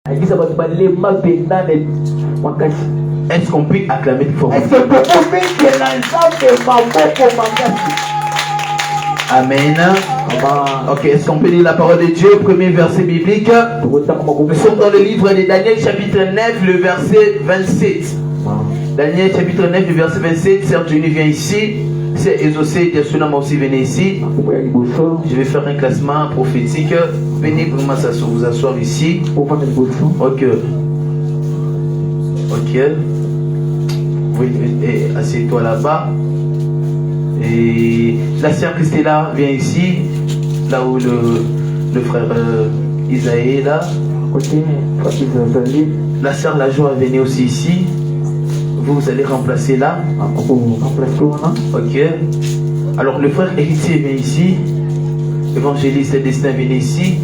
Est-ce qu'on peut acclamer fort? Amen. Ok, est-ce qu'on peut lire la parole de Dieu? Premier verset biblique. Nous sommes dans le livre de Daniel chapitre 9, le verset 27. Daniel chapitre 9, le verset 27. Serge Johnny vient ici. C'est Exaucé, Yasunama aussi venez ici. Je vais faire un classement prophétique. Venez vraiment vous asseoir ici. Ok. Ok. Oui, assieds-toi là-bas. Et la sœur Christella vient ici, là où le frère Isaïe est là. La sœur Lajoie venez aussi ici. Vous allez remplacer là. Ok. Alors le frère héritier vient ici. Évangéliste Destin vient ici.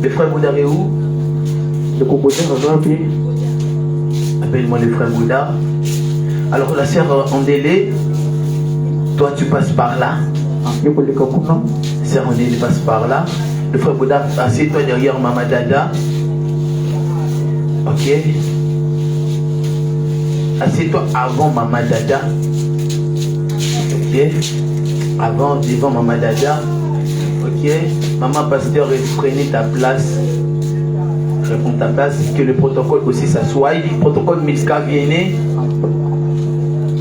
Le frère Bouddha est où? Appelle-moi le frère Bouddha. Alors la sœur Andélé, toi tu passes par là. Sœur Andélé passe par là. Le frère Bouddha, assieds-toi derrière Maman Dada. Ok. Assieds-toi avant Maman Dada. Ok. Devant Maman Dada. Ok. Maman Pasteur, prenez ta place. Réponds ta place. Que le protocole aussi s'assoie. Protocole Milka Viennet.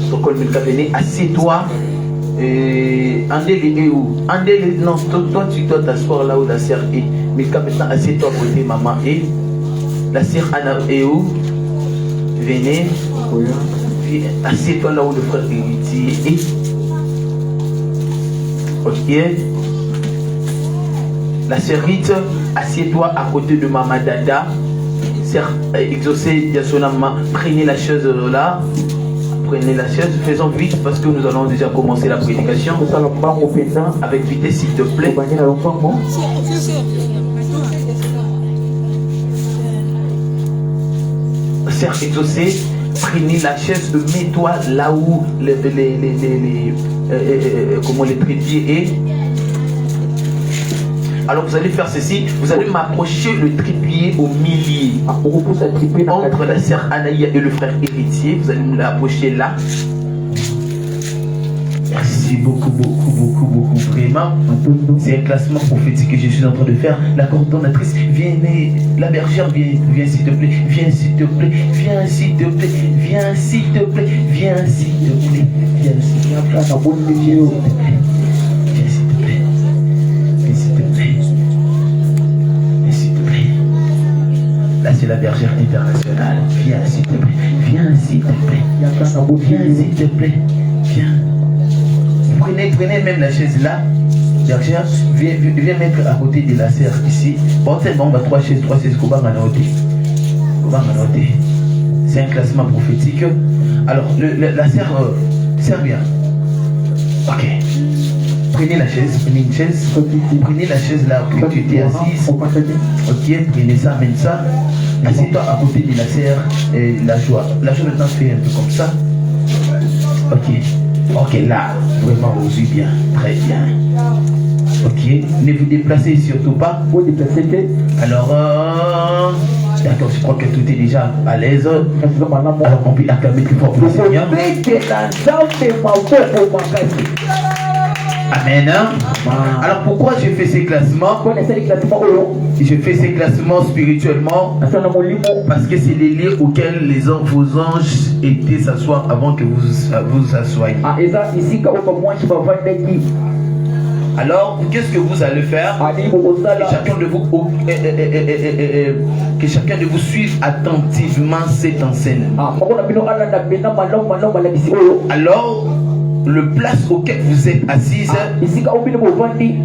Protocole Milka Viennet. Assieds-toi. Andélé est où? Andélé, non, toi tu dois t'asseoir là où la sœur est. Milka maintenant, assieds-toi côté maman est. La sœur Anna est où? Venez. Assieds-toi là où le frère héritier est. Ok. La sœur Rite, assieds-toi à côté de Maman Dada. Sœur Exaucé, Yasonama, prenez la chaise là. Prenez la chaise, faisons vite parce que nous allons déjà commencer la prédication. Avec vitesse s'il te plaît. Sœur Exaucé, prenez la chaise, mets-toi là où les trépieds est. Alors vous allez faire ceci, vous allez m'approcher le trépied au milieu. Entre la sœur Anaïa et le frère héritier, vous allez me l'approcher là. Merci beaucoup, vraiment. C'est un classement prophétique que je suis en train de faire. La coordonnatrice, viens, la bergère, viens s'il te plaît, viens s'il te plaît, viens s'il te plaît, viens s'il te plaît, viens s'il te plaît, viens s'il te plaît. Là c'est la bergère internationale. Viens s'il te plaît. Viens s'il te plaît. Viens s'il te plaît. Viens. Prenez même la chaise là. Bergère, viens mettre à côté de la sœur ici. Bon c'est bon, bah, trois chaises, qu'on va noter. C'est un classement prophétique. Alors la sœur vient. Ok. Prenez la chaise, prenez la chaise là où tu étais assise. Ok, prenez ça, amène ça. Assieds-toi à côté de la sœur et la joie. La joie maintenant fait un peu comme ça. Ok, là, vraiment vous bien, très bien. Ok, ne vous déplacez surtout pas. Vous déplacez. Alors, d'accord, je crois que tout est déjà à l'aise. Alors on peut acclamer plus fort pour le Seigneur. Amen. Alors pourquoi je fais ces classements? Je fais ces classements spirituellement parce que c'est les lieux auxquels vos anges étaient s'asseoir avant que vous assoyez. Alors, qu'est-ce que vous allez faire? Que chacun de vous suive attentivement cette enseignement. Alors, le place auquel vous êtes assise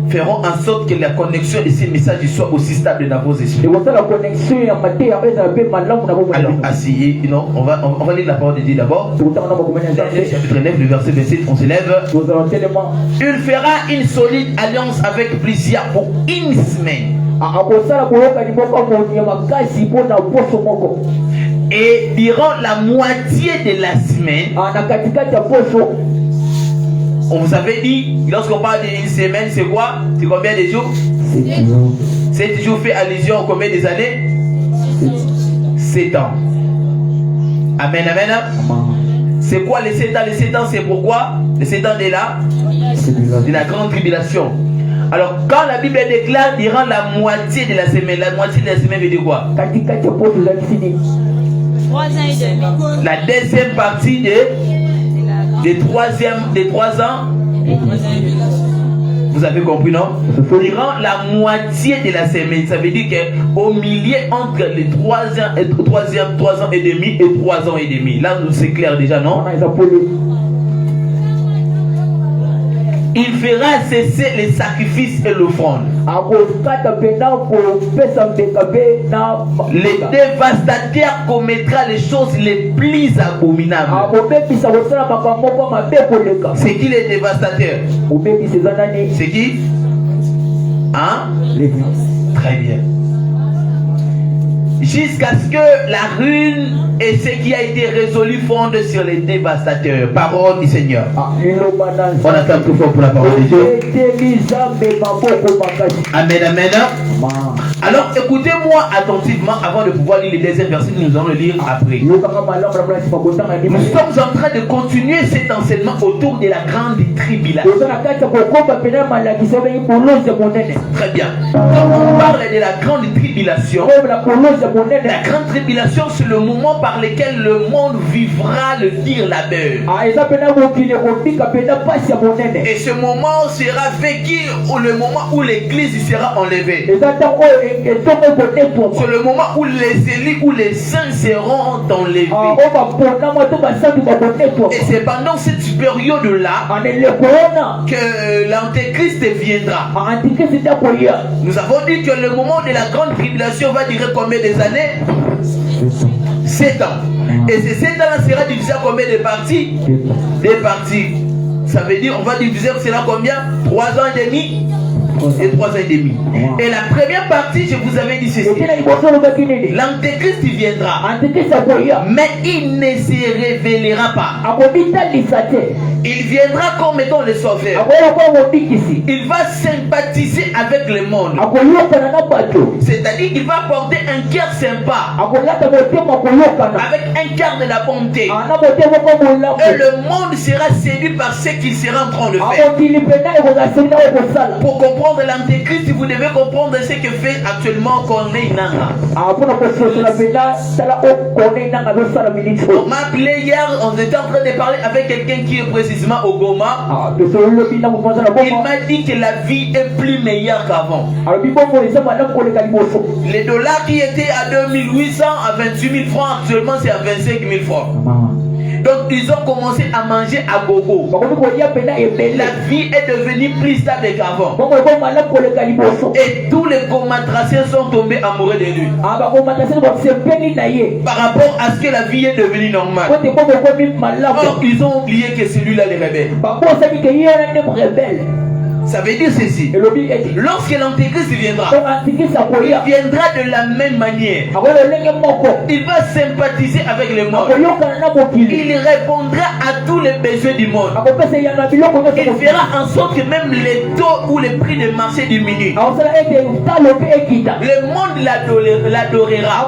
feront en sorte que la connexion de ces messages soit aussi stable dans vos esprits. Alors asseyez, non, on va lire la parole de Dieu d'abord. Chapitre 9, le verset 27, on s'élève. Il fera une solide alliance avec plusieurs pour une semaine. Et durant la moitié de la semaine, on vous avait dit, lorsqu'on parle d'une semaine, c'est quoi? C'est combien de jours? C'est toujours fait allusion au combien des années? 7 ans. Amen, amen. C'est quoi les 7 ans? Les 7 ans, c'est pourquoi? Les 7 ans de la grande tribulation. Alors, quand la Bible déclare durant la moitié de la semaine veut dire quoi? 3 ans et demi. La deuxième partie des 3 ans. Vous avez compris, non? Durant la moitié de la semaine, ça veut dire qu'au milieu entre les 3 ans et 3 ans et demi et 3 ans et demi. Là, c'est clair déjà, non? Il fera cesser les sacrifices et l'offrande. Les dévastateurs commettra les choses les plus abominables. C'est qui les dévastateurs? C'est qui? Hein? Très bien. Jusqu'à ce que la ruine et ce qui a été résolu fondent sur les dévastateurs. Parole du Seigneur. On attend plus fort pour la parole de Dieu. Amen, amen. Alors écoutez-moi attentivement avant de pouvoir lire les deuxième versets que nous allons le lire après. Nous sommes en train de continuer cet enseignement autour de la grande tribulation. Très bien. Quand on parle de la grande tribulation, la grande tribulation, c'est le moment par lequel le monde vivra le dire labeur. Et ce moment sera vécu au le moment où l'église sera enlevée. C'est le moment où les élus, où les saints seront enlevés. Et c'est pendant cette période-là que l'antéchrist viendra. Nous avons dit que le moment de la grande tribulation va durer combien des années? 7 ans. Et ces 7 ans-là sera divisé en combien de parties? Des parties. Ça veut dire, on va diviser cela combien? 3 ans et demi et 3 ans et demi. Et la première partie, je vous avais dit ceci. L'antéchrist viendra, mais il ne se révélera pas. Il viendra comme étant le sauveur. Il va sympathiser avec le monde. C'est-à-dire qu'il va porter un cœur sympa, avec un cœur de la bonté. Et le monde sera séduit par ce qu'il sera en train de faire. Pour comprendre l'antéchrist, vous devez comprendre ce que fait actuellement Corneille Nangaa. On m'a appelé hier, on était en train de parler avec quelqu'un qui est précisément au Goma. Il m'a dit que la vie est plus meilleure qu'avant. Les dollars qui étaient à 2800 à 28 000 francs, actuellement c'est à 25 000 francs. Donc ils ont commencé à manger à gogo. La vie est devenue plus stable qu'avant. Et tous les comatraciens sont tombés amoureux de lui. Par rapport à ce que la vie est devenue normale. Or, ils ont oublié que celui-là les rebelle. Ça veut dire ceci. Lorsque l'antéchrist viendra, il viendra de la même manière. Il va sympathiser avec le monde. Il répondra à tous les besoins du monde. Il fera en sorte que même les taux ou les prix de marché diminuent. Le monde l'adorera.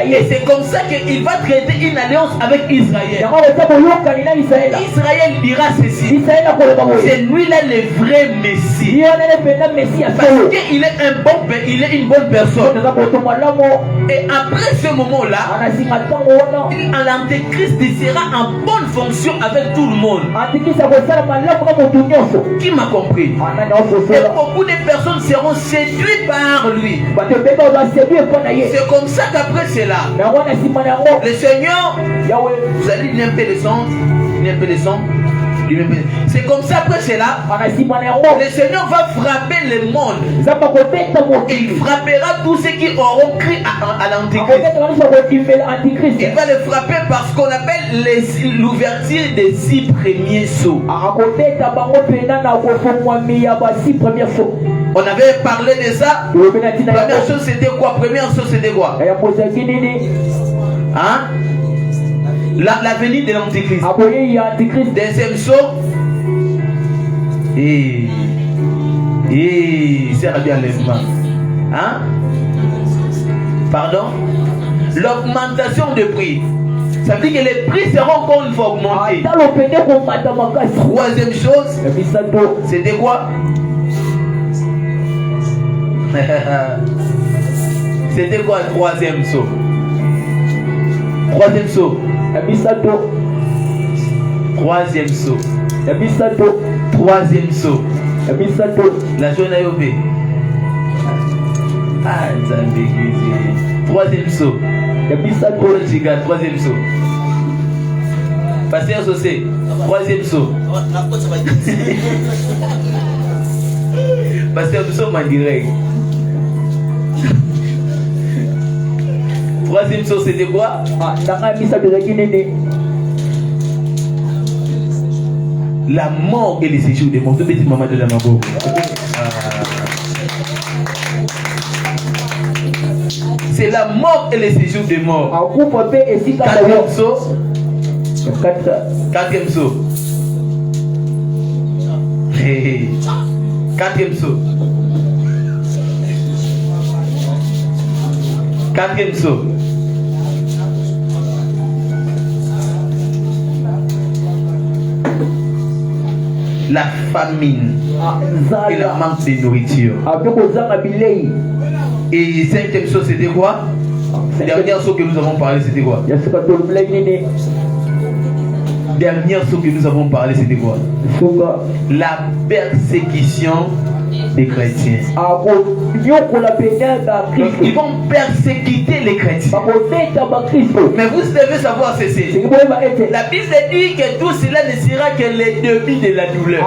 Et c'est comme ça qu'il va traiter une alliance avec Israël. Israël dira ceci. C'est lui-là le vrai Messie. Parce qu'il est une bonne personne. Et après ce moment-là, l'antéchrist sera en bonne fonction avec tout le monde. Qui m'a compris? Et beaucoup de personnes seront séduites par lui. C'est comme ça qu'après cela, le Seigneur, vous allez lui un peu de son, c'est comme ça après cela, le Seigneur va frapper le monde. Il frappera tous ceux qui auront cru à l'antéchrist. Il va le frapper par ce qu'on appelle l'ouverture des 6 premiers sceaux. On avait parlé de ça. Première chose c'était quoi? Première chose c'était quoi? Hein? La venue de l'antéchrist. Deuxième saut. Et c'est bien l'enlèvement. Hein? Pardon? L'augmentation de prix. Ça veut dire que les prix seront encore une fois augmentés. Troisième chose, c'était quoi? C'était quoi le troisième saut? Troisième saut. Troisième saut. Troisième saut. La journée est ouverte. Ah, troisième saut. Troisième saut. Pasteur Sosé, troisième saut. Pasteur, nous sommes en direct. Troisième saut, c'était quoi? La mort et le séjour des morts. Petit maman de la mabo. C'est la mort et le séjour des morts. Quatrième saut. Quatrième saut. Quatrième saut. Quatrième saut. La famine et le manque de nourriture. Et cinquième chose, c'était quoi? La dernière chose que nous avons parlé, c'était quoi? Dernière chose que nous avons parlé, c'était quoi? La persécution des chrétiens. Donc, ils vont persécuter les chrétiens. Mais vous devez savoir ceci. La Bible dit que tout cela ne sera que le début de la douleur.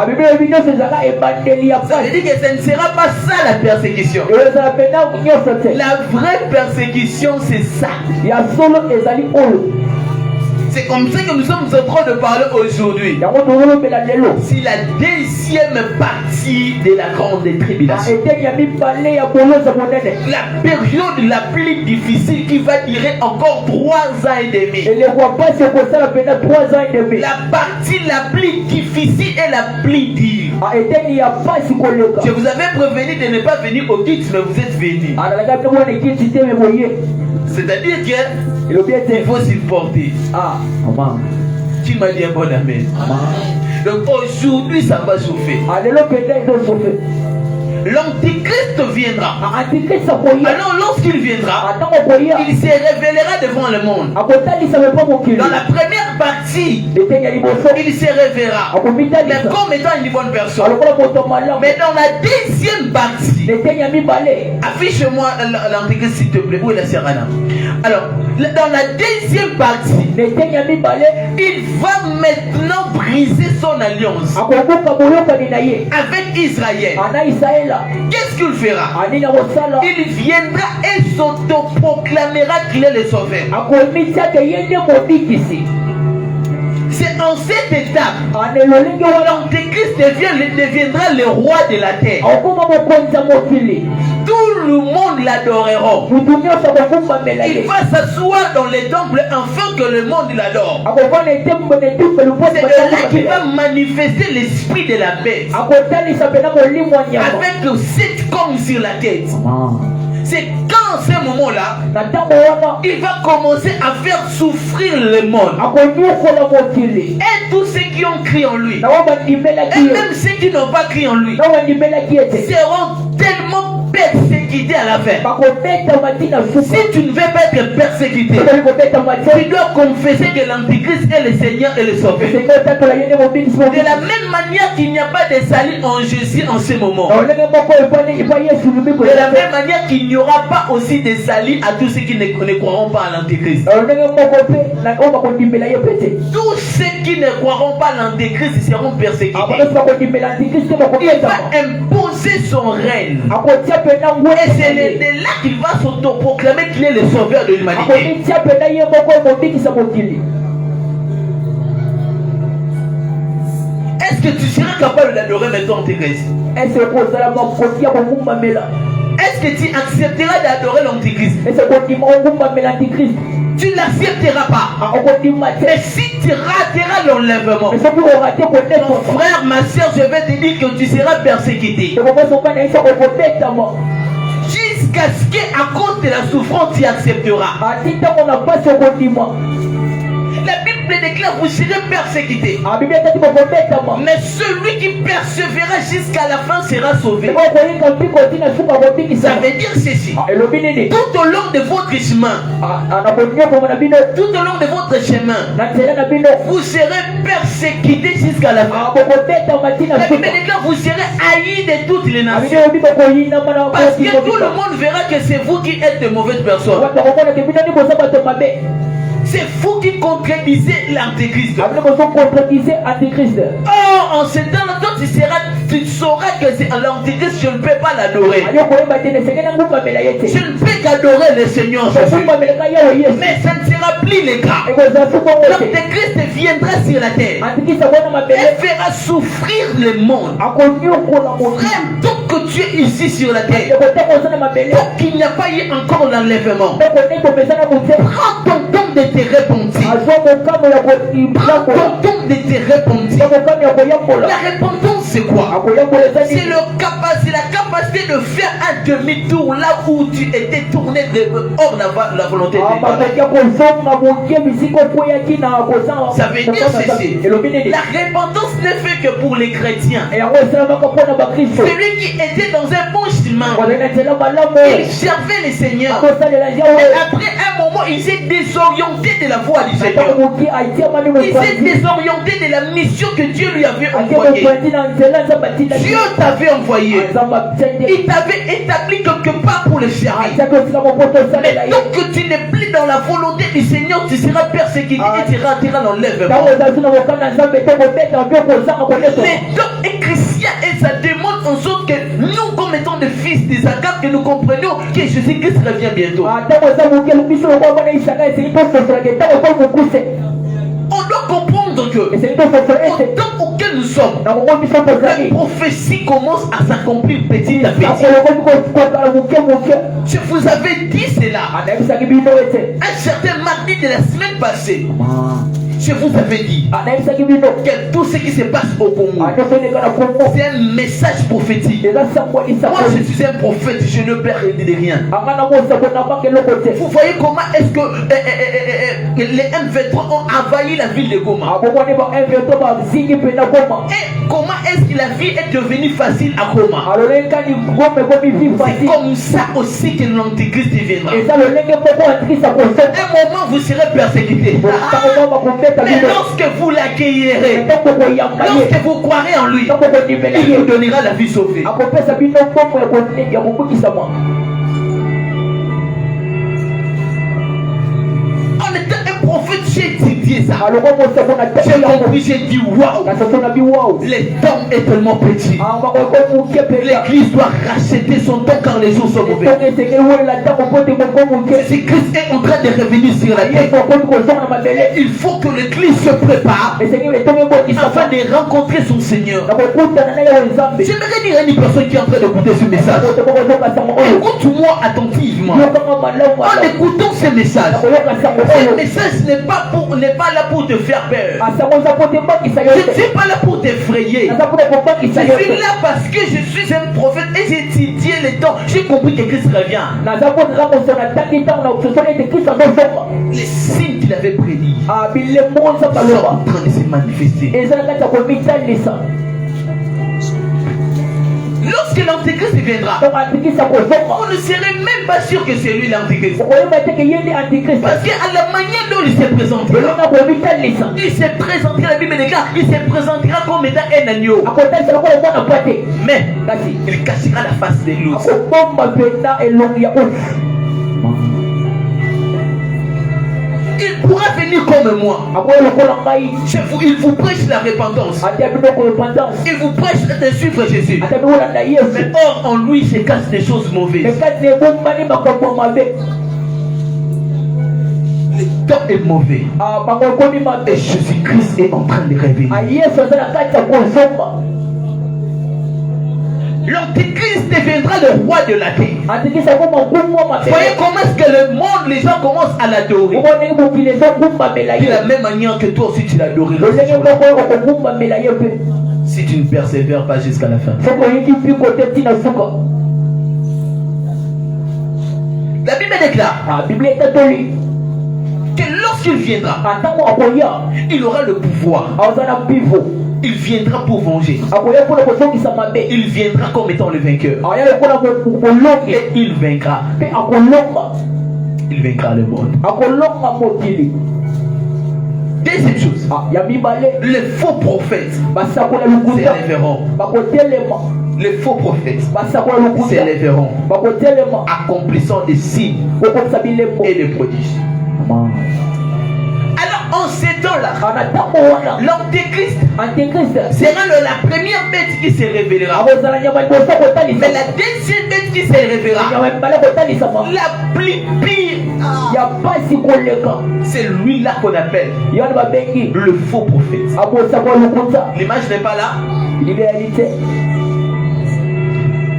Ça veut dire que ce ne sera pas ça la persécution. La vraie persécution, c'est ça. C'est comme ça que nous sommes en train de parler aujourd'hui. C'est la deuxième partie de la grande tribulation. La période la plus difficile qui va durer encore 3 ans et demi. La partie la plus difficile et la plus dure. Je vous avais prévenu de ne pas venir au Kids, mais vous êtes venus. C'est-à-dire qu'il faut supporter. Tu m'as dit un bon amen. Donc aujourd'hui, ça va chauffer. L'Antichrist viendra. Alors lorsqu'il viendra, il se révélera devant le monde. Dans la première partie, il se révélera comme étant une bonne personne. Mais dans la deuxième partie, affiche-moi l'Antichrist s'il te plaît. Où est la Serrana? Alors, dans la deuxième partie, il va maintenant briser son alliance avec Israël. Qu'est-ce qu'il fera? Il viendra et s'autoproclamera qu'il est le sauveur. C'est en cette étape l'Antéchrist deviendra le roi de la terre. Tout le monde l'adorera. Il va s'asseoir dans les temples afin que le monde l'adore. C'est de là qu'il va manifester l'esprit de la bête avec 7 cornes sur la tête. C'est quand ce moment-là, il va commencer à faire souffrir le monde. Et tous ceux qui ont crié en lui, et même ceux qui n'ont pas crié en lui, seront tellement persécutés à la fin. Si tu ne veux pas être persécuté, tu dois confesser que l'Antichrist est le Seigneur et le Sauveur. De la même manière qu'il n'y a pas de salut en Jésus en ce moment. De la même manière qu'il n'y aura pas aussi de salut à tous ceux qui ne croiront pas à l'Antichrist. Tous ceux qui ne croiront pas à l'Antichrist seront persécutés. Il va imposer son règne. Et c'est de là qu'il va s'autoproclamer qu'il est le sauveur de l'humanité. Est-ce que tu seras capable d'adorer maintenant l'Antichrist? Est-ce que tu accepteras d'adorer l'Antichrist? Tu ne l'accepteras pas. Mais si tu rateras l'enlèvement, mon frère, ma soeur, je vais te dire que tu seras persécuté. Jusqu'à jusqu'à ce qu'à cause de la souffrance, tu accepteras. La Bible déclare vous serez persécutés. Mais celui qui persévérera jusqu'à la fin sera sauvé. Ça veut dire ceci. Tout au long de votre chemin, vous serez persécutés jusqu'à la fin. La Bible déclare vous serez haïs de toutes les nations. Parce que tout le monde verra que c'est vous qui êtes de mauvaises personnes. C'est vous qui concrétisez l'antéchrist. Oh, en ce temps-là, toi tu sauras que c'est l'antéchrist, je ne peux pas l'adorer. Je ne peux qu'adorer le Seigneur Jésus. Mais ça ne sera plus le cas. L'antéchrist viendra sur la terre et fera souffrir le monde. Frère, tant que tu es ici sur la terre, tant qu'il n'y a pas eu encore l'enlèvement, prends ton temps de te repentir. Prends ton temps de te repentir. La repentance, c'est quoi? C'est la capacité de faire un demi-tour là où tu étais tourné hors la volonté de Dieu. Ça veut dire ceci. La repentance n'est fait que pour les chrétiens. Celui qui était dans un bon chemin, il servait le Seigneur. Et après un moment, il s'est désorienté de la voie du Seigneur. Il s'est désorienté de la mission que Dieu lui avait envoyée. Dieu t'avait envoyé. Il t'avait établi quelque part pour le servir. Mais tant que tu n'es plus dans la volonté du Seigneur, tu seras persécuté et tu rateras l'enlèvement. Les dons et chrétiens, et ça demande en sorte que nous, comme étant des fils d'Isaac, que nous comprenions que Jésus-Christ revient bientôt. On doit comprendre que au temps auquel nous sommes, la prophétie commence à s'accomplir petit à petit. Je vous avais dit cela un certain mardi de la semaine passée. Je vous avais dit que tout ce qui se passe au Congo, c'est un message prophétique. Moi, je suis un prophète, je ne perds de rien. Vous voyez comment est-ce que les M23 ont envahi la ville de Goma? Et comment est-ce que la vie est devenue facile à Goma? C'est comme ça aussi que l'antéchrist viendra. Un moment, vous serez persécuté. Mais lorsque vous l'accueillerez, lorsque vous croirez en lui, il vous donnera la vie sauvée. En étant un prophète, j'ai étudié ça. J'ai compris, j'ai dit waouh. Le temps est tellement petit. L'église doit racheter son temps quand les jours sont mauvais. Si Christ est en train de revenir sur la terre, il faut que l'église se prépare afin de rencontrer son Seigneur. J'aimerais dire à une personne qui est en train d'écouter ce message, écoute-moi attentivement. En écoutant ce message n'est pas là pour te faire peur. Je ne suis pas là pour t'effrayer. Je suis là parce que je suis un prophète et j'ai étudié les temps. J'ai compris que Christ revient. Les signes qu'il avait prédits sont en train de se manifester. Lorsque l'antéchrist viendra, on ne serait même pas sûr que c'est lui l'antéchrist. Parce qu'à la manière dont il s'est présenté, la Bible déclare, il se présentera comme étant un agneau. Mais il cachera la face de l'autre. Il pourra venir comme moi. Il vous prêche la repentance. Il vous prêche de suivre Jésus. Mais or, en lui se cachent des choses mauvaises. Le temps est mauvais. Et Jésus-Christ est en train de revenir. L'antéchrist deviendra le roi de la terre. Voyez comment est-ce que le monde, les gens commencent à l'adorer. De la même manière que toi aussi tu l'adoreras. Si tu ne persévères pas jusqu'à la fin. La Bible déclare que lorsqu'il viendra, il aura le pouvoir. Il viendra pour venger. Il viendra comme étant le vainqueur. Et il vaincra. Il vaincra le monde. Deuxième chose, les faux prophètes s'élèveront. Les faux prophètes s'élèveront, accomplissant des signes et des prodiges. Alors en ces temps-là, l'antéchrist sera la première bête qui se révélera. Mais la deuxième bête qui se révélera, la plus pire, c'est lui-là qu'on appelle le faux prophète. L'image n'est pas là.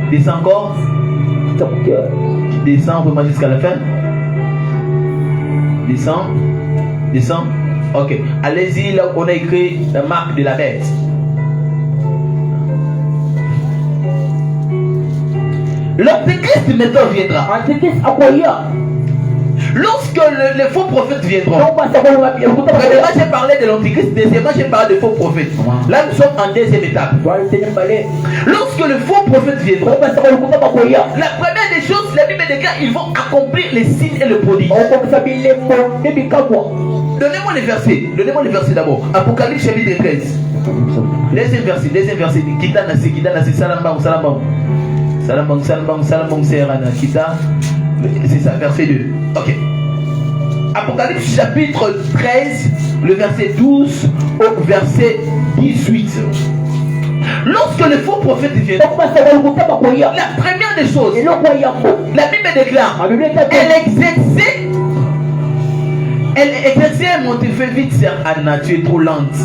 Descends encore. Descends vraiment jusqu'à la fin. Descends. Descends. Ok. Allez-y là où on a écrit la marque de la bête. L'antéchrist maintenant viendra. Lorsque les faux prophètes viendront. Premièrement, j'ai parlé de l'antéchrist. Deuxièmement, j'ai parlé des faux prophètes. Là, nous sommes en deuxième étape. Lorsque les faux prophètes viendront, la première des choses, la Bible déclare, ils vont accomplir les signes et le prodige. Donnez-moi les versets. Donnez-moi les versets d'abord. Apocalypse chapitre 13. Deuxième verset. Kita nasi salambang. Salambang serana. Kita. C'est ça, verset 2. Ok. Apocalypse chapitre 13, le verset 12 au verset 18. Lorsque les faux prophètes viennent, la première des choses, la Bible déclare, elle exerçait mon te fait vite, Anna, tu es trop lente.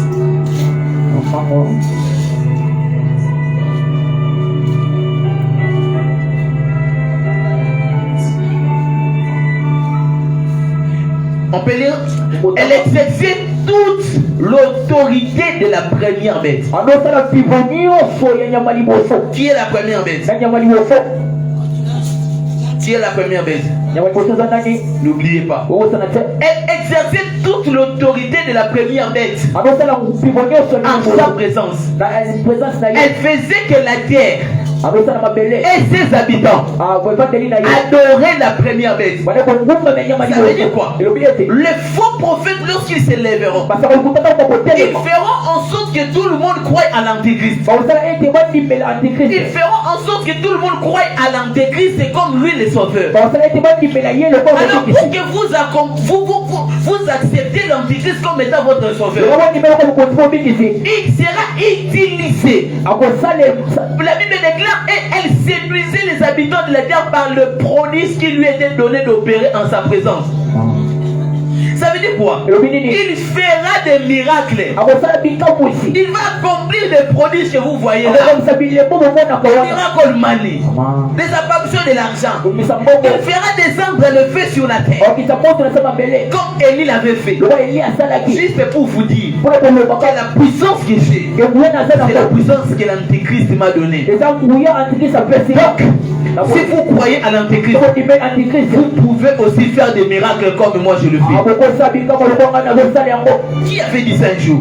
On peut lire, elle exerçait toute l'autorité de la première bête. Qui est la première bête? Qui est la première bête? N'oubliez pas. Elle exerçait toute l'autorité de la première bête en sa présence. Elle faisait que la terre et ses habitants adoraient la première bête. Ça veut dire quoi? Les faux prophètes, lorsqu'ils s'élèveront, ils feront en sorte que tout le monde croie à l'antéchrist. Ils feront en sorte que tout le monde croie à l'antéchrist, c'est comme lui le sauveur. Alors pour que vous acceptez l'antéchrist comme étant votre sauveur, il sera utilisé. La Bible déclare, et elle séduisait les habitants de la terre par le prodige qui lui était donné d'opérer en sa présence. Ça veut dire quoi? Il fera des miracles. Il va accomplir des prodiges que vous voyez là. Des miracles manies. Des apparitions de l'argent. Il fera descendre le feu sur la terre. Comme Élie l'avait fait. Juste pour vous dire que la puissance que j'ai, c'est la puissance que l'antéchrist m'a donnée. Donc, si vous croyez à l'antéchrist, vous pouvez aussi faire des miracles comme moi je le fais. Qui avait dit ça un jour?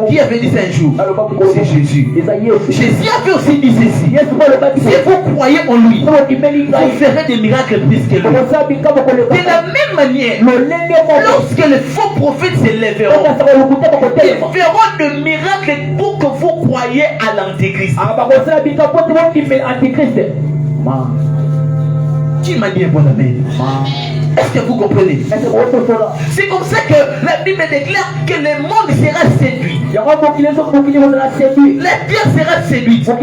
Qui avait dit ça un jour? C'est Jésus. Jésus avait aussi dit ceci. Si vous croyez en lui, vous ferez des miracles plus que lui. De la même manière, lorsque les faux prophètes s'élèveront, ils feront des miracles pour que vous croyez à l'antéchrist. Qui m'a dit un bon amen? Est-ce que vous comprenez? C'est comme ça que la Bible déclare que le monde sera séduit. La terre sera séduite. Parce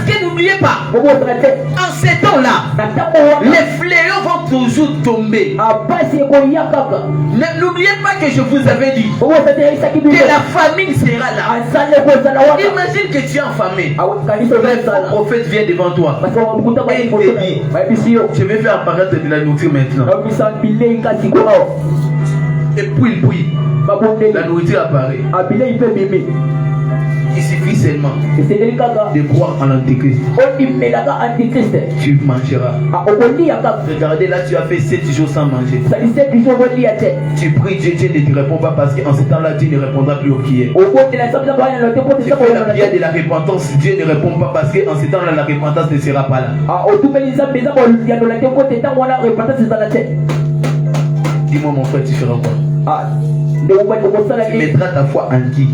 que n'oubliez pas, en ces temps-là, les fléaux vont toujours tomber. N'oubliez pas que je vous avais dit que la famine sera là. Imagine que tu es en famine. Le prophète vient devant toi et il te dit, je vais faire apparaître de la nourriture maintenant. Et puis la nourriture apparaît. Il suffit seulement de croire en l'Antéchrist. Tu mangeras. Regardez là, tu as fait 7 jours sans manger. Tu pries, Dieu ne te répond pas parce qu'en ce temps-là, Dieu ne répondra plus aux prières. Tu fais la prière de la repentance, Dieu ne répond pas parce qu'en ce temps-là, la repentance ne sera pas là. Dis-moi mon frère, tu feras quoi? Tu mettras ta foi en qui?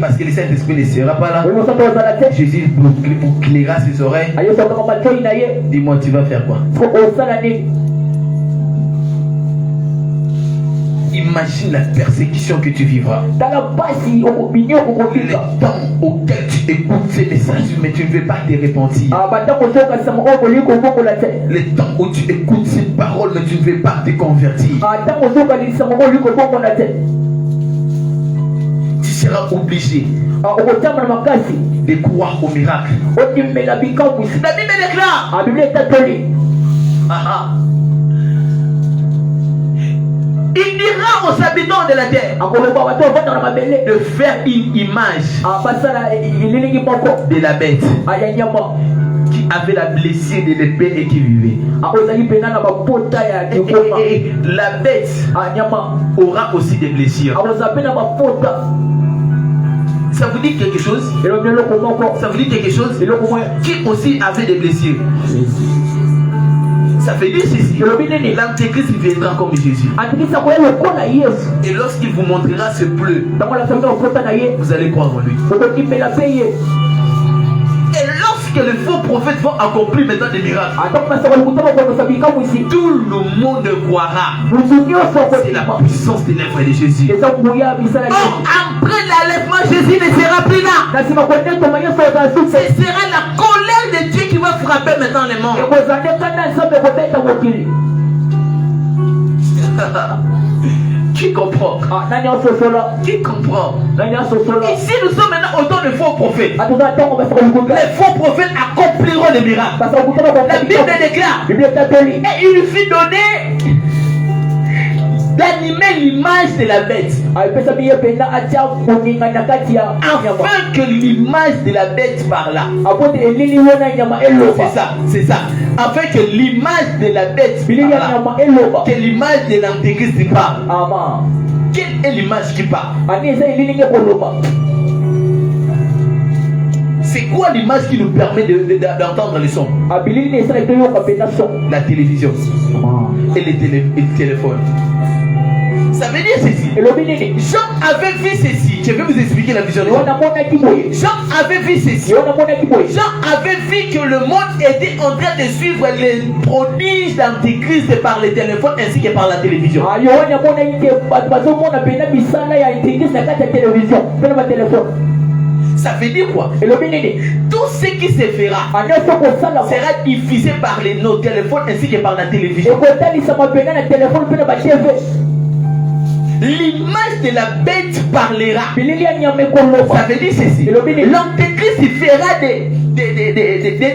Parce que le Saint-Esprit ne sera pas là. Jésus bouclera ses oreilles. Dis-moi, tu vas faire quoi? Imagine la persécution que tu vivras. Le temps auquel tu écoutes ces messages, mais tu ne veux pas te repentir. Le temps où tu écoutes ces paroles, mais tu ne veux pas te convertir. Tu seras obligé de croire au miracle. La Bible déclare. Il dira aux habitants de la terre de faire une image de la bête qui avait la blessure de l'épée et qui vivait. Et la bête aura aussi des blessures. Ça vous dit quelque chose? Ça vous dit quelque chose? Qui aussi avait des blessures? Ça veut dire ceci. L'Antéchrist viendra comme Jésus. Et lorsqu'il vous montrera ce bleu, vous allez croire en lui. Et lorsque les faux prophètes vont accomplir maintenant des miracles, tout le monde croira. C'est la puissance des lèvres de Jésus. Or, après l'enlèvement, Jésus ne sera plus là. Ce sera la colère de Dieu qui va frapper maintenant les morts. Qui comprend? Qui comprend? Ici nous sommes maintenant autant de faux prophètes. Les faux prophètes accompliront des miracles. La Bible déclare, et il lui fit donner d'animer l'image de la bête, afin que l'image de la bête parla. C'est ça. Afin que l'image de la bête parla, que l'image de l'Antéchrist parle. Quelle est l'image qui parle? C'est quoi l'image qui nous permet d'entendre les sons? La télévision et le téléphone. Ça veut dire ceci. Jean avait vu ceci. Je vais vous expliquer la vision de Jean. Jean avait vu ceci. Jean avait vu que le monde était en train de suivre les prodiges d'Antéchrist par le téléphone ainsi que par la télévision. Ça veut dire quoi? Tout ce qui se fera sera diffusé par nos téléphones ainsi que par la télévision. L'image de la bête parlera. Ça veut dire ceci. L'Antéchrist fera des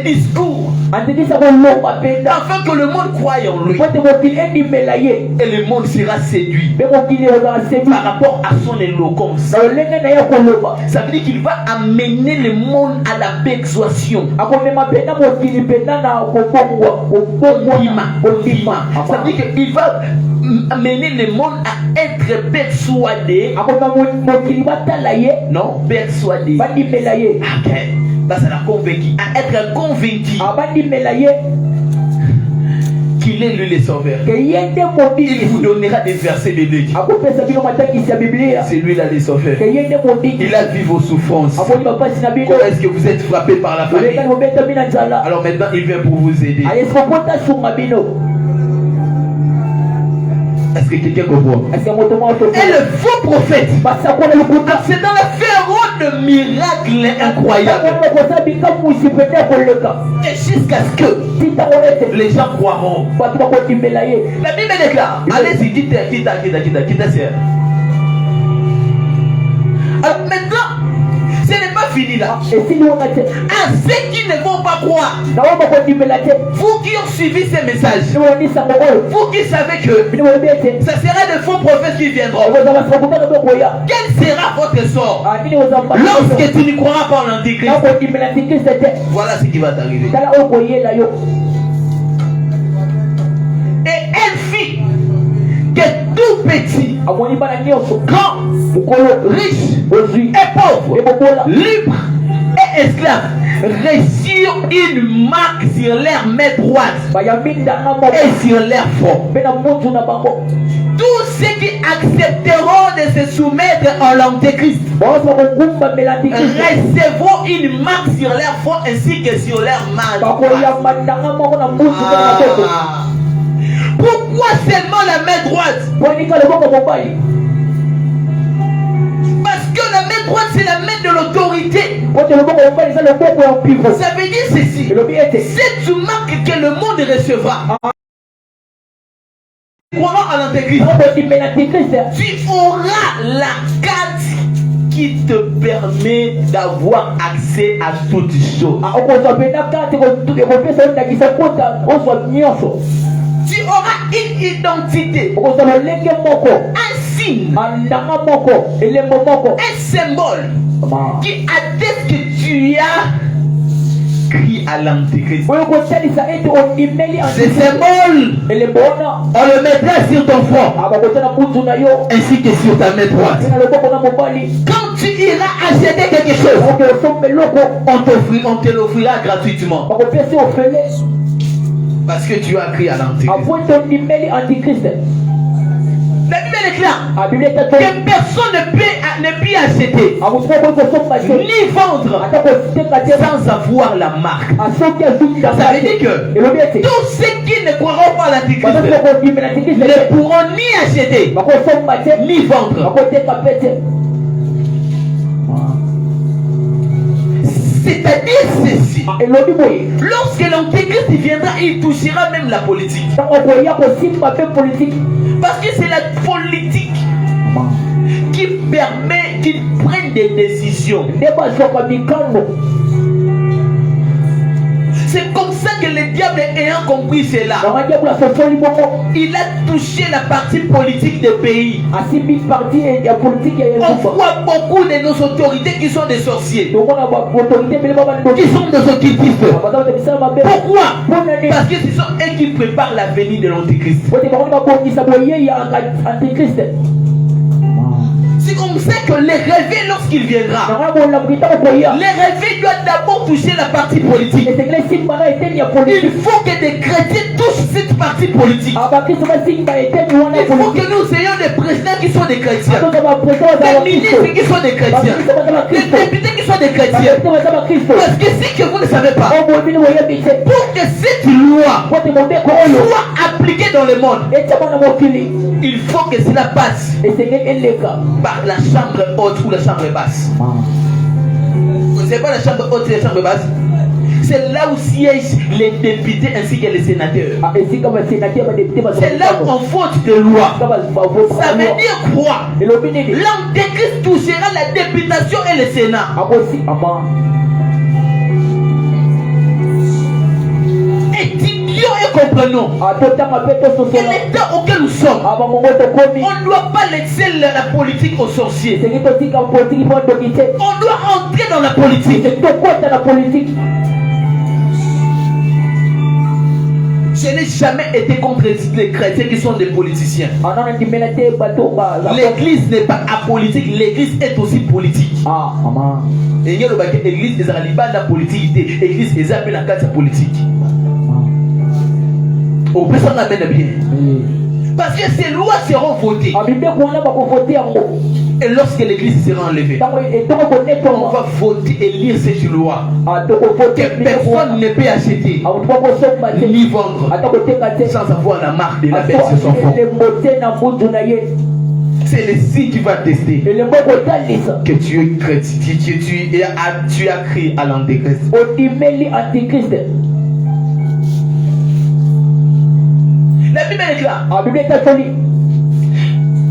discours afin que le monde croie en lui. Et le monde sera séduit par rapport à son éloquence. Ça veut dire qu'il va amener le monde à la persuasion. Ça veut dire qu'il va amener le monde à être persuadé. Non, persuadé. Ok. Ça l'a convaincu. À être convaincu qu'il est lui le sauveur. Il vous donnera des versets bibliques. C'est lui là le sauveur. Il a vu vos souffrances. Comment est-ce que vous êtes frappé par la famille? Alors maintenant il vient pour vous aider. Est-ce que quelqu'un comprend? Et le faux prophète, c'est dans le féroce de miracles incroyables. Et jusqu'à ce que les gens croiront. La Bible déclare. Allez-y, quitte. Alors maintenant, ce n'est pas fini. dit là, à ceux qui ne vont pas croire, vous qui ont suivi ces messages, vous qui savez que ça sera de faux prophètes qui viendront, quel sera votre sort lorsque tu ne croiras pas en l'Antichrist? Voilà ce qui va t'arriver. Et elle fit que tout petit, grand, riche et pauvre, libre et esclave, reçurent une marque sur leur main droite et sur leur front. Tous ceux qui accepteront de se soumettre à l'Antéchrist recevront une marque sur leur front ainsi que sur leur main droite. Pourquoi seulement la main droite? Parce que la main droite, c'est la main de l'autorité. Ça veut dire ceci: cette marque que le monde recevra, croyant à l'Antéchrist, tu auras la carte qui te permet d'avoir accès à toutes choses. Tu auras une identité, un signe, un symbole qui atteste que tu as cru à l'Antéchrist. Ce symbole, on le mettra sur ton front ainsi que sur ta main droite. Quand tu iras acheter quelque chose, on te l'offrira gratuitement. Parce que tu as crié à l'Antéchrist. La Bible est claire que personne ne peut acheter ni vendre sans avoir la marque. Ça veut dire que tous ceux qui ne croiront pas à l'Antéchrist ne pourront ni acheter ni vendre. C'est-à-dire ceci: lorsque l'Antéchrist viendra, il touchera même la politique. Parce que c'est la politique qui permet qu'ils prennent des décisions. C'est comme ça que le diable, ayant compris cela, il a touché la partie politique des pays. On voit beaucoup de nos autorités qui sont des sorciers, qui sont des occultistes. Pourquoi? Parce que ce sont eux qui préparent la venue de l'Antéchrist. C'est comme ça que les réveils, lorsqu'il viendra, les réveils doivent d'abord toucher la partie politique. Il faut que des chrétiens touchent cette partie politique. Il faut que nous ayons des présidents qui sont des chrétiens, des ministres qui sont des chrétiens, des députés qui sont des chrétiens. Parce que si que vous ne savez pas, pour que cette loi soit appliquée dans le monde, il faut que cela passe par la chambre haute ou la chambre basse. Vous ne savez pas la chambre haute et la chambre basse? C'est là où siègent les députés ainsi que les sénateurs. C'est là où on vote des lois. Ça veut dire quoi? L'Antéchrist touchera la députation et le Sénat. Étudions et comprenons que l'état auquel nous sommes, on ne doit pas laisser la politique aux sorciers. On doit entrer dans la politique. Je n'ai jamais été contre les chrétiens qui sont des politiciens. L'église n'est pas apolitique, l'église est aussi politique. L'église est la politique, l'église est la politique. Au plus on amène bien. Parce que ces lois seront votées. Et lorsque l'église sera enlevée, on va voter et lire cette loi que personne ne peut acheter ni vendre sans avoir la marque de la bête sur son front. C'est le signe qui va tester que tu es chrétien, tu as crié à l'Antéchrist. La Bible est claire.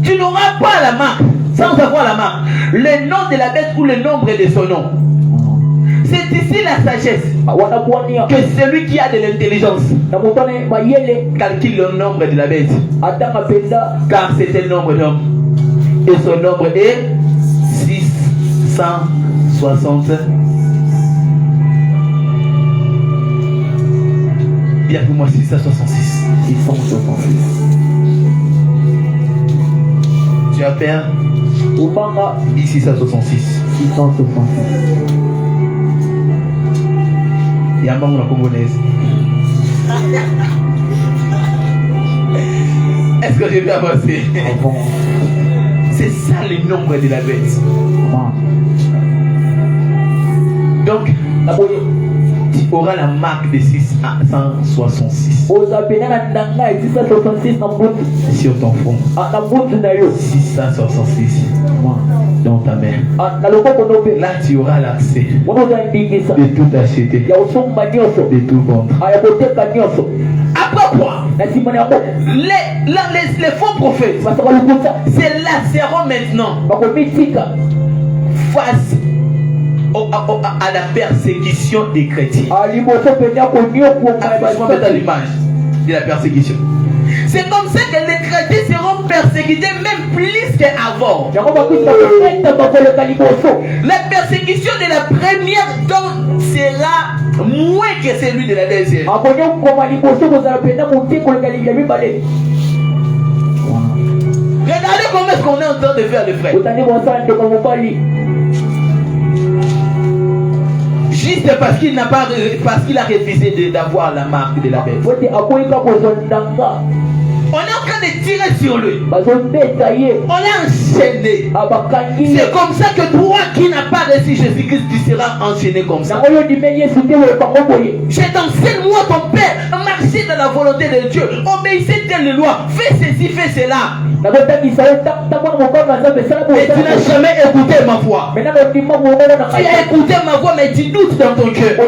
Tu n'auras pas la marque sans avoir la marque, le nom de la bête ou le nombre de son nom. c'est ici la sagesse. Que celui qui a de l'intelligence calcule le nombre de la bête. Car c'est un nombre d'hommes. Et son nombre est 660. Bien pour moi 666. 666. Tu as peur? 1666. 666. Il y a un membre congolaise. Est-ce que je vais avancer? C'est ça le nombre de la bête. Donc, tu auras la marque de 666 sur ton front. 666 dans ta main. Là, tu auras l'accès de tout acheter, de tout vendre. Après quoi? Les faux prophètes c'est seront maintenant face à la persécution des chrétiens. Affiche-moi maintenant l'image de la persécution. C'est comme ça que les chrétiens seront persécutés même plus qu'avant. La persécution de la première donc sera moins que celui de la deuxième. Regardez comment est-ce qu'on est en train de faire les frères. Juste parce qu'il n'a pas, parce qu'il a refusé d'avoir la marque de la bête. On est en train de tirer sur lui. On l'a enchaîné. C'est comme ça que toi qui n'as pas reçu Jésus-Christ, tu seras enchaîné comme ça. Je t'enseigne, moi ton père, marcher dans la volonté de Dieu. Obéissez telle loi. Fais ceci, fais cela. Et tu n'as jamais écouté ma voix. Tu as écouté ma voix, mais tu doutes dans ton cœur. Vous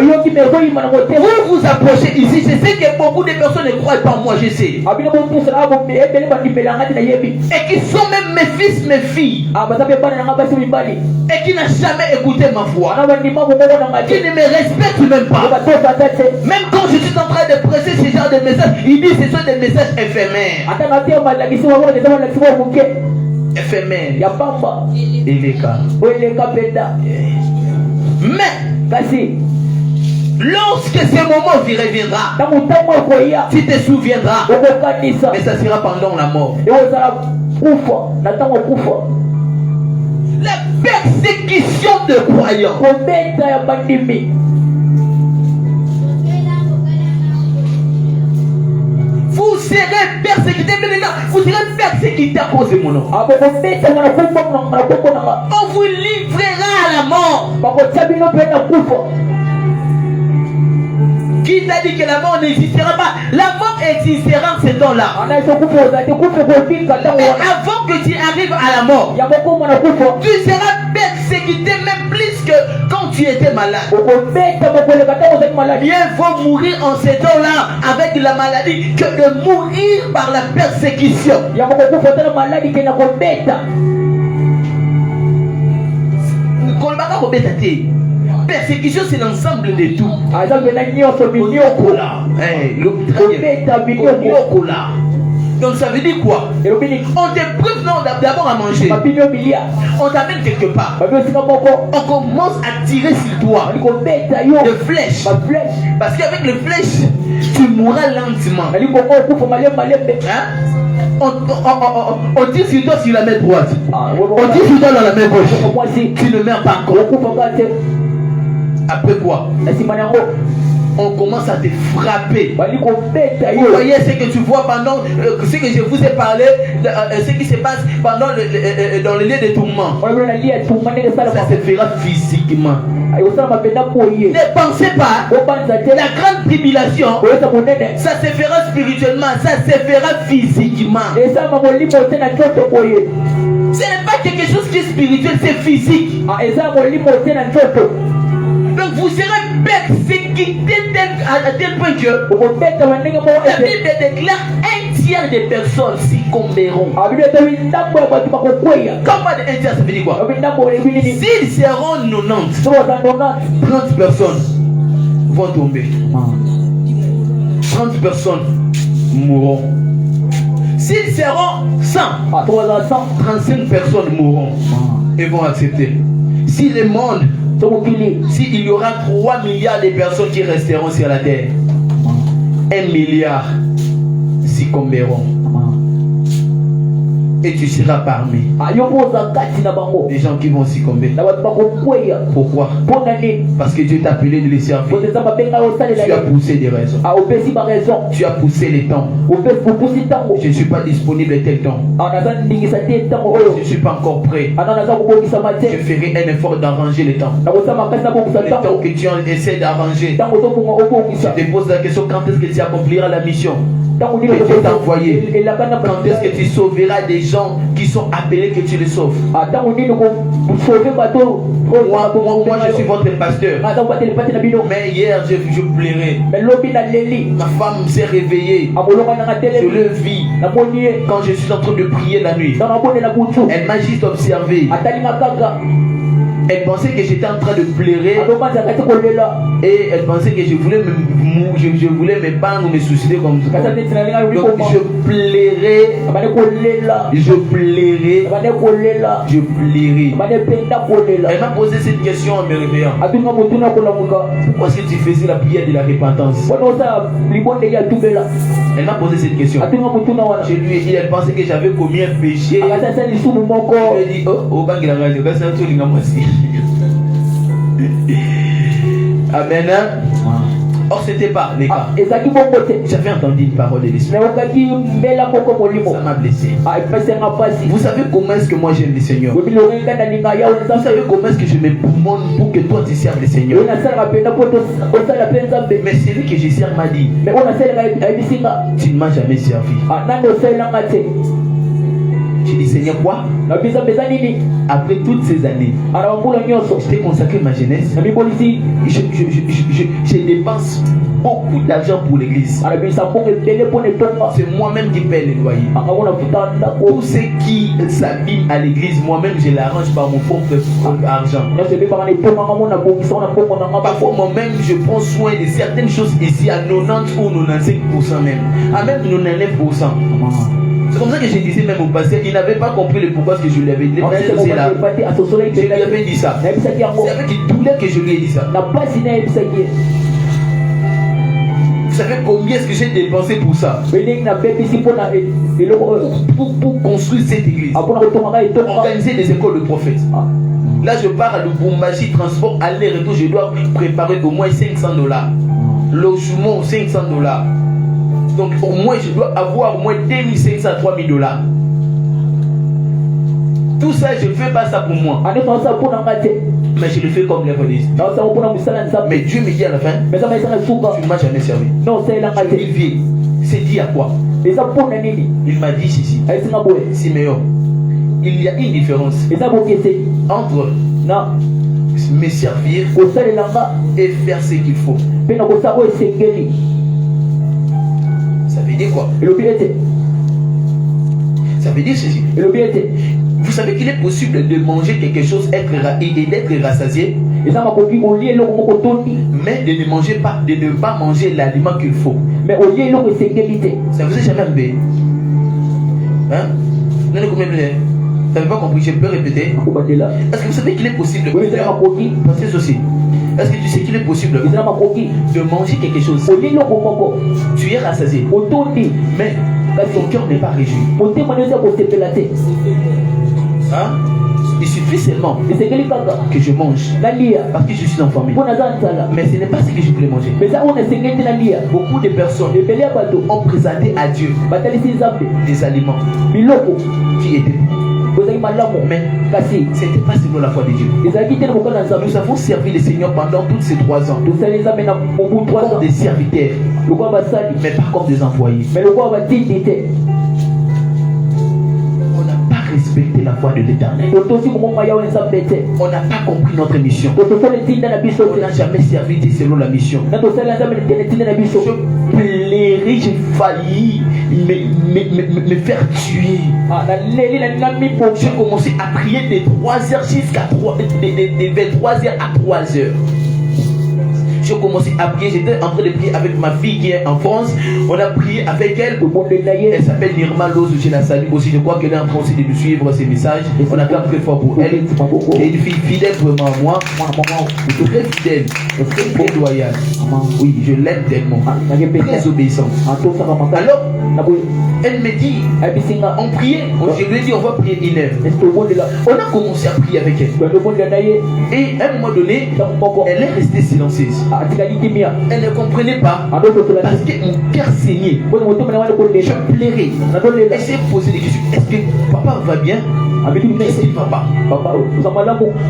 vous approchez ici. Je sais que beaucoup de personnes ne croient pas en moi, je sais. Et qui sont même mes fils, mes filles. Et qui n'ont jamais écouté ma voix. Qui ne me respectent même pas. Même quand je suis en train de prêcher ce genre de messages, ils disent que ce sont des messages éphémères. Éphémère. Mais lorsque ce moment reviendra, tu te souviendras. Mais ça sera pendant la mort. La persécution de croyants. Vous serez persécutés, mais maintenant, vous serez persécutés à cause de mon nom. On vous livrera à la mort. Qui t'a dit que la mort n'existera pas? La mort existera en ce temps-là. Mais avant que tu arrives à la mort, tu seras persécuté même plus que quand tu étais malade. Mieux vaut mourir en ce temps-là avec la maladie que de mourir par la persécution. Persécution, c'est l'ensemble de tout. Donc ça veut dire quoi? On te prive d'abord à manger. On t'amène quelque part. On commence à tirer sur toi de flèches. Parce qu'avec les flèches, tu mourras lentement. On tire sur toi sur la main droite. On tire sur toi dans la main gauche. Tu ne meurs pas encore. Après quoi? On commence à te frapper. Vous voyez ce que tu vois pendant ce que je vous ai parlé, ce qui se passe pendant dans le lieu de tourment. Ça se fera physiquement. Ne pensez pas, la grande tribulation, ça se fera spirituellement, ça se fera physiquement. Ce n'est pas quelque chose qui est spirituel, c'est physique. Donc vous serez persécutés à tel point que la Bible déclare un tiers des personnes succomberont. Comment de un tiers, ça veut dire quoi? S'ils seront 90, 30 personnes vont tomber. 30 personnes mourront. S'ils seront 100, 35 personnes mourront et vont accepter. Si le monde, s'il y aura 3 milliards de personnes qui resteront sur la terre, 1 milliard succomberont. Et tu seras parmi les gens qui vont succomber. Pourquoi? Parce que Dieu t'a appelé de les servir. Tu as poussé des raisons. Tu as poussé les temps. Je ne suis pas disponible tel temps. Je ne suis pas encore prêt. Je ferai un effort d'arranger les temps. Les temps que tu essaies d'arranger. Tu te poses la question, quand est-ce que tu accompliras la mission que Dieu t'a envoyé? Quand est-ce que tu sauveras des gens qui sont appelés que tu les sauves? Moi, je suis votre pasteur. Mais hier, je pleurais. Ma femme s'est réveillée. Je le vis. Quand je suis en train de prier la nuit, elle m'a juste observé. Elle pensait que j'étais en train de pleurer. Et elle pensait que je voulais me pendre ou me suicider comme ça. Donc je pleurais. Elle m'a posé cette question en me réveillant. Pourquoi est-ce que tu faisais la prière de la repentance? Elle m'a posé cette question. Je lui ai dit, elle pensait que j'avais commis un péché. Je lui ai dit, oh, Amen. Or, c'était pas les cas. J'avais entendu une parole de l'Esprit. Ça m'a blessé. Vous savez comment est-ce que moi j'aime le Seigneur? Vous savez comment est-ce que je me poumonne pour que toi tu serves le Seigneur? Mais celui que je sers m'a dit, tu ne m'as jamais servi. J'ai dit, Seigneur, quoi? Après toutes ces années, je t'ai consacré ma jeunesse. Je dépense beaucoup d'argent pour l'église. C'est moi-même qui paie les loyers. Tout ce qui s'abîme à l'église, moi-même je l'arrange par mon propre argent. Parfois moi-même je prends soin de certaines choses ici à 90 ou 95% même. À même 99%. C'est comme ça que je disais même au pasteur, il n'avait pas compris le pourquoi que je lui avais dit. Je lui avais dit ça. C'est avec une douleur que je lui ai dit ça. Vous savez combien est-ce que j'ai dépensé pour ça? Pour construire cette église. Organiser des écoles de prophètes. Là je pars à Lubumbashi, transport aller-retour, je dois préparer au moins $500. Logement $500. Donc au moins je dois avoir au moins $2,500 à $3,000. Tout ça je ne fais pas ça pour moi. Mais je le fais comme l'évangile. Mais Dieu me dit à la fin, tu ne m'as jamais servi. Olivier, c'est dit à quoi? Il m'a dit ceci. Siméon, il y a une différence entre me servir et faire ce qu'il faut. Ça veut dire quoi? Ça veut dire ceci. Vous savez qu'il est possible de manger quelque chose et d'être rassasié, mais de ne pas manger l'aliment qu'il faut. Ça vous est jamais arrivé? Hein? Vous n'avez pas compris, je peux répéter. Est-ce que vous savez qu'il est possible de passer ceci? Est-ce que tu sais qu'il est possible de manger quelque chose? Tu es rassasié, mais ton cœur n'est pas réjoui. Hein? Il suffit seulement que je mange parce que je suis en famille. Mais ce n'est pas ce que je voulais manger. Beaucoup de personnes ont présenté à Dieu des aliments qui étaient bons. Mais ce n'était pas selon la foi de Dieu. Nous avons servi le Seigneur pendant toutes ces 3 ans comme des serviteurs, mais pas comme des employés. Respecter la foi de l'Éternel. On n'a pas compris notre mission. On n'a jamais servi selon la mission. Je pleurais galéré, j'ai failli me faire tuer. J'ai commencé à prier de 3h jusqu'à 23h à 3h. J'ai commencé à prier, j'étais en train de prier avec ma fille qui est en France. On a prié avec elle. Elle s'appelle Nirma Lozo, je la salue aussi. Je crois qu'elle est en train aussi de nous suivre ses messages. On a très fort pour elle. Et une fille fidèle vraiment à moi. Très fidèle, très loyale. Oui, je l'aime tellement. Très obéissante. Alors, elle me dit, on priait. Je lui ai dit, on va prier une heure. On a commencé à prier avec elle. Et à un moment donné, elle est restée silencieuse. Elle ne comprenait pas parce que mon cœur saignait. Je pleurais. Elle s'est posé des questions. Est-ce que papa va bien? Qu'est-ce qu'il va pas?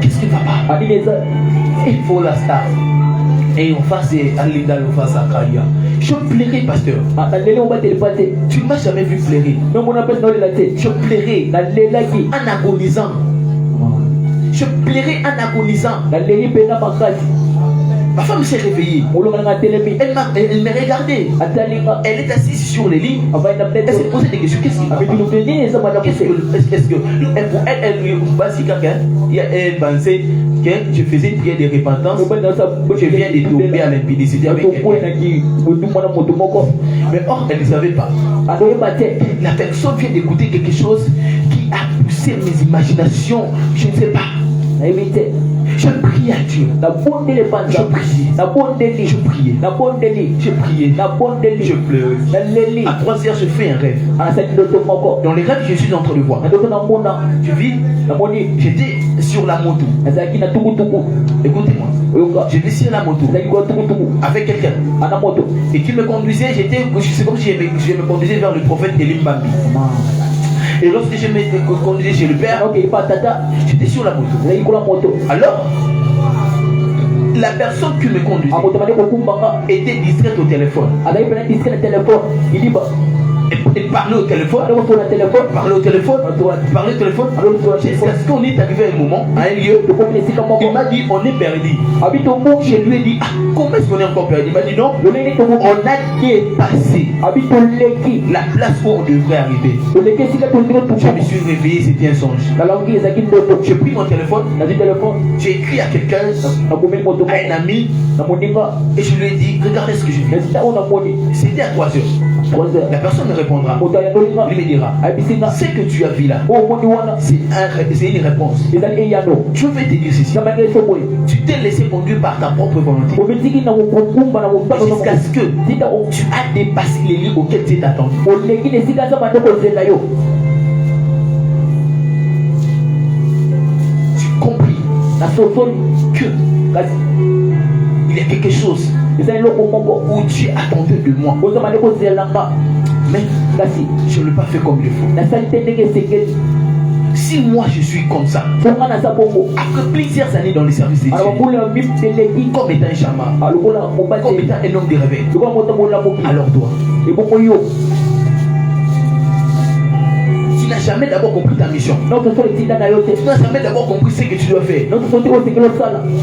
Qu'est-ce qu'il va pas? Il faut la star. Et on fasse Alinda, on fasse Akaya. Je pleurais, pasteur. Tu ne m'as jamais vu pleurer. Je pleurais en agonisant. Je pleurais en agonisant. Ma femme s'est réveillée. Elle m'a regardé. Elle est assise sur les lits. Elle s'est posé des questions. Qu'est-ce qu'il va pas? Est-ce que elle pensait que je faisais une prière de repentance. Je viens de tomber à l'impudicité avec elle. Mais or, elle ne savait pas. La personne vient d'écouter quelque chose qui a poussé mes imaginations. Je ne sais pas. Je prie à Dieu. Je priais. Je priais. Je pleurais. À 3h, je fais un rêve. Dans les rêves, je suis en train de voir. Tu vis? J'étais sur la moto. Écoutez-moi. J'étais sur la moto avec quelqu'un. Et qui me conduisait, c'est comme si je me conduisais vers le prophète Elim Bambi. Et lorsque je me conduisais chez le père, j'étais sur la moto. Alors, la personne qui me conduisait était distraite au téléphone. Elle parlait au téléphone, jusqu'à ce qu'on est arrivé à un moment, à un lieu. Il m'a dit, on est perdu. Je lui ai dit, comment est-ce qu'on est encore perdu? Il m'a dit, non, on a dépassé la place où on devrait arriver. Je me suis réveillé, c'était un songe. J'ai pris mon téléphone, j'ai écrit à quelqu'un, à un ami, et je lui ai dit, regardez ce que je fais. C'était à 3h. La personne me répondra. Il me dira, ce que tu as vu là, c'est une réponse. Je vais te dire ceci. Tu t'es laissé conduire par ta propre volonté. Jusqu'à ce que tu as dépassé les limites auxquelles tu t'attends. Tu compris que il y a quelque chose où tu attendais de moi. Mais je ne l'ai pas fait comme il faut. Si moi je suis comme ça, après plusieurs années dans les services de Dieu, comme étant un chaman, comme étant un homme de réveil, alors toi, tu n'as jamais d'abord compris ta mission. Tu n'as jamais d'abord compris ce que tu dois faire.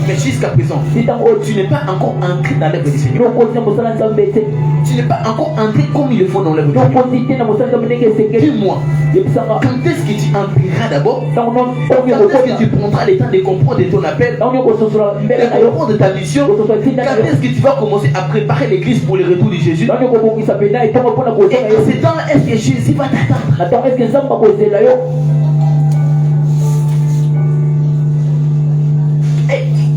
Mais jusqu'à présent, tu n'es pas encore entré dans l'œuvre du Seigneur. Tu n'es pas encore entré comme il le faut dans l'œuvre du Seigneur. Dis-moi, quand est-ce que tu entreras d'abord? Quand est-ce que tu prendras le temps de comprendre ton appel, de comprendre ta mission? Quand est-ce que tu vas commencer à préparer l'église pour le retour de Jésus? Et c'est dans est-ce que Jésus va t'attendre?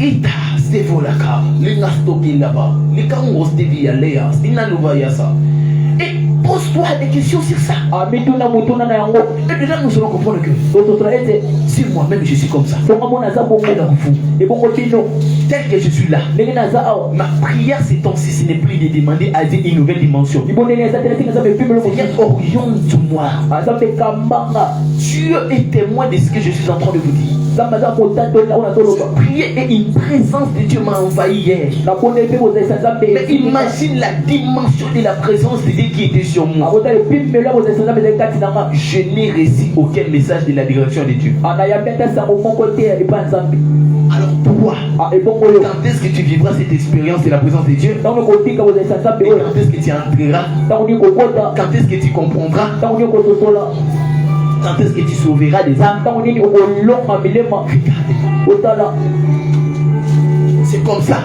Ita sevolaka lingastoki là-bas likangos devi alea inaluva ça. Et pose-toi des questions sur ça. Et déjà nous allons comprendre que si moi-même je suis comme ça, alors vous, tel que je suis là, ma prière ces temps-ci, ce n'est plus de demander à une nouvelle dimension. Seigneur, oriente-moi. Dieu est témoin de ce que je suis en train de vous dire. Prier et une présence de Dieu m'a envahi hier. Mais imagine la dimension de la présence de Dieu qui était sur moi. Je n'ai reçu aucun message de la direction de Dieu. Alors toi, quand est-ce que tu vivras cette expérience de la présence de Dieu? Quand est-ce que tu entreras? Quand est-ce que tu comprendras? Quand est-ce que tu sauveras des âmes? Regarde. C'est comme ça.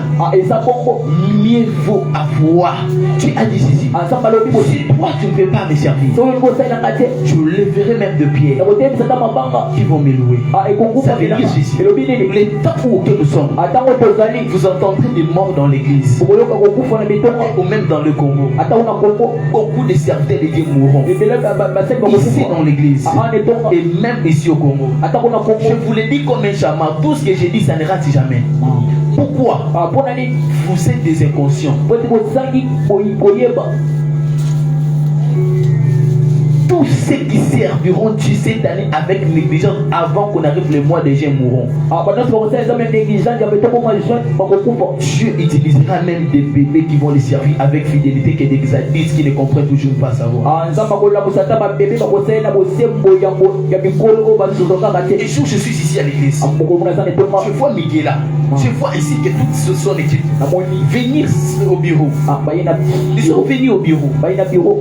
Mieux vaut avoir. Tu as dit ceci. Si toi tu ne veux pas me servir, je leverai même de pierre qui vont me louer. Ça veut dire ceci. Les temps auxquels nous sommes, vous entendrez des morts dans l'église, ou même dans le Congo. Beaucoup de serviteurs de Dieu mourront ici dans l'église et même ici au Congo. Je vous le dis comme un chaman, tout ce que j'ai dit ça ne rate jamais. Pourquoi? Vous êtes des inconscients. Tous ceux qui serviront Dieu cette année avec négligence avant qu'on arrive le mois des gens mourront. Dieu utilisera même des bébés qui vont les servir avec fidélité que des zadistes qui ne comprennent toujours pas savoir. Et je suis ici à l'église. Je vois Miguel là. Je vois ici que toute son équipe venir au bureau. Ils sont venus au bureau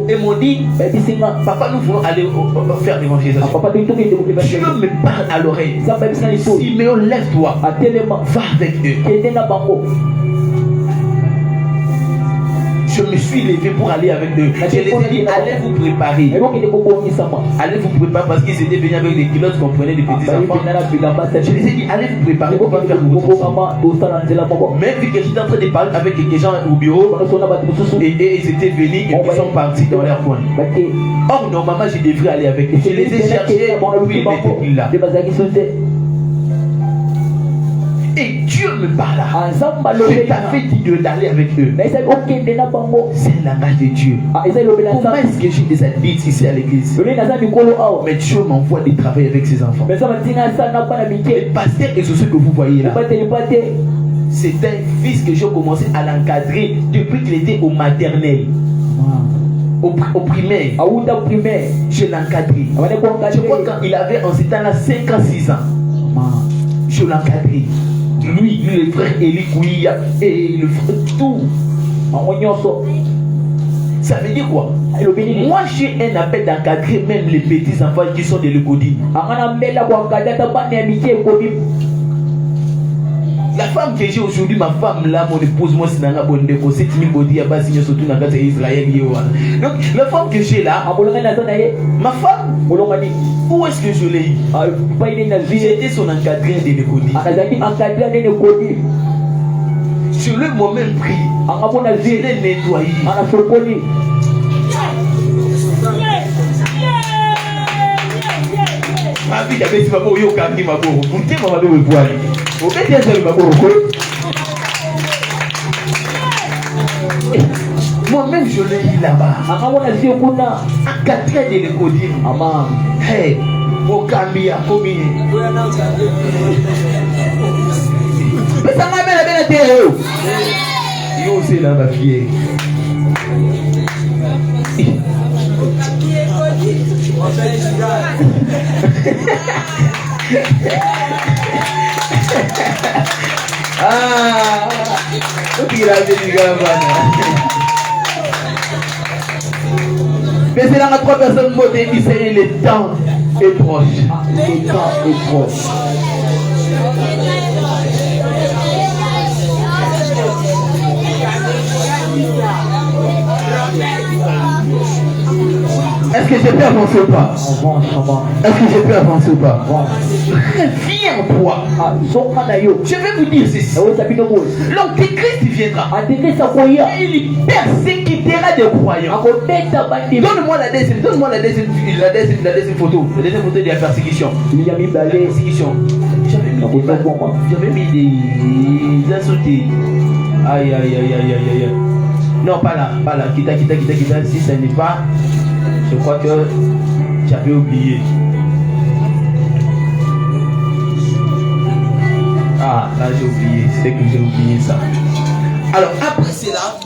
et m'ont dit, papa, nous voulons aller faire l'évangélisation. Dieu me parle à l'oreille. Siméon, lève-toi. Va avec eux. Je me suis levé pour aller avec eux. Je les ai dit, allez vous préparer. Allez vous préparer parce qu'ils étaient venus avec des culottes qu'on prenait des petits enfants. Je les ai dit, allez vous préparer pour faire votre. Même vu que j'étais en train de parler avec quelques gens au bureau et ils étaient venus et ils sont partis dans leur coin. Or, normalement, je devrais aller avec eux. Je les ai cherchés, puis ils n'étaient plus là. Et Dieu me parle. Je t'avais dit d'aller avec eux. C'est le langage de Dieu. Comment est-ce que j'ai des adultes ici à l'église? Mais Dieu m'envoie de travailler avec ses enfants. Le pasteur et ce que vous voyez là, c'est un fils que j'ai commencé à l'encadrer depuis qu'il était au maternel. Au primaire. Je l'ai encadré. Je crois quand il avait en ce temps-là 5 ans, 6 ans. Je l'ai encadré. Lui, le frère Eli Kouya et le frère tout. Ça veut dire quoi? Moi j'ai un appel d'encadrer même les petits enfants qui sont de l'école. La femme que j'ai aujourd'hui, ma femme là, mon épouse, moi c'est dans bonne déco, c'est Timmy Bodi à Bassigno, surtout dans le Israël. Donc la femme que j'ai là, ma femme, où est-ce que je l'ai eu? J'étais son encadré de l'école. Je l'ai moi-même pris. Je l'ai nettoyé. Ma vie avait dit, maman, yo, quand il m'a beau, vous dites, maman, vous me voyez. Vous mettez un seul maman, moi-même, je l'ai eu là-bas. À 4 heures de l'école. Hey, au Gambia, combien? Mais ça m'a bien été. Yo, c'est là, ma fille. Ah, il a dit mais c'est là 3 personnes motées qui sait le temps est proche. Le temps est proche. Est-ce que je peux avancer ou pas? Est-ce que je peux avancer ou pas? Reviens-toi. Je vais vous dire ceci. L'antéchrist viendra. Il persécutera des croyants. Donne-moi la deuxième photo. La deuxième photo de la persécution. J'avais mis des insultés. Aïe. Non, pas là. Kita. Si ce n'est pas, je crois que j'avais oublié. Ah, là j'ai oublié. C'est que j'ai oublié ça. Alors, après cela.